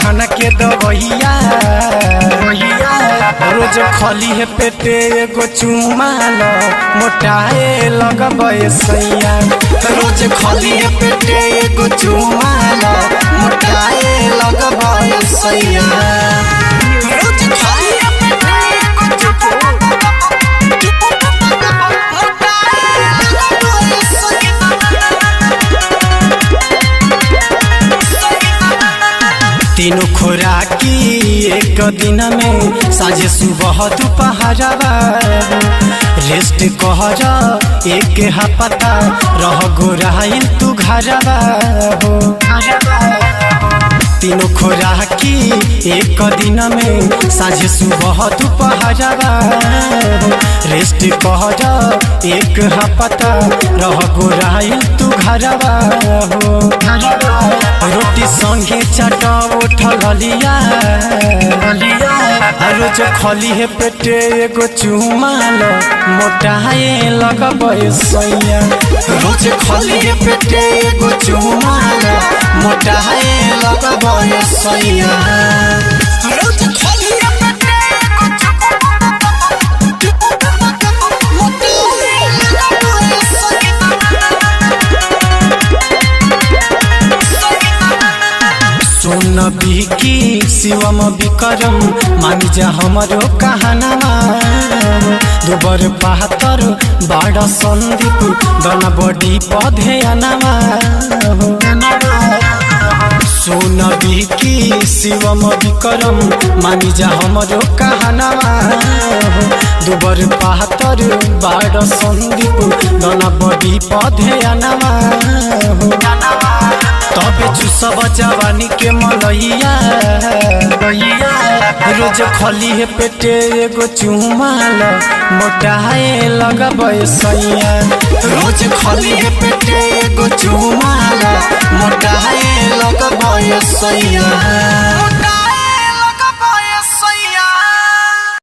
खाना के दवैया रोज खली है पेटे एगो चुमा लो मोटाए लगबे सैया। रोज खली है पेटे एगो चुमा लो मोटाए लगबे सैया। रोज खली है पेटे एगो चुमा तीनों खुराकी एक दिन में साझे सुबह दोपहरवा रेस्ट कहरा एक हपता रह गोराइल तू घरवा हो। तीनों खुराकी एक दिन में साझे सुबह दोपहरवा रेस्ट कहरा एक हपता रह गोराइल तू घरवा हो। रोटी संगे चाट उठलिया रोज खली है पेटे एगो चुमा लो मोटाए लगबे सैया। रोज खली है पेटे एगो चुमा लो मोटाए लगबे सैया। रोज खली है पेटे एगो सोन बिकी शिवम विक्रम मानी जा हमरो कहनामा दुबर पातर बाड़ा संदीप दना बड़ी पधेनामा सोन बिकी शिवम विक्रम मानी जा हमरो कहनामा दुबर पातर बाड़ा संदीप दना बड़ी पधेनामा तबे चुसब जवानी के मलैया रोज खली है पेटे एगो चुमा लो मोटाए लगबे सैया। रोज खली है पेटे एगो चुमा लो मोटाए लगबे सैया।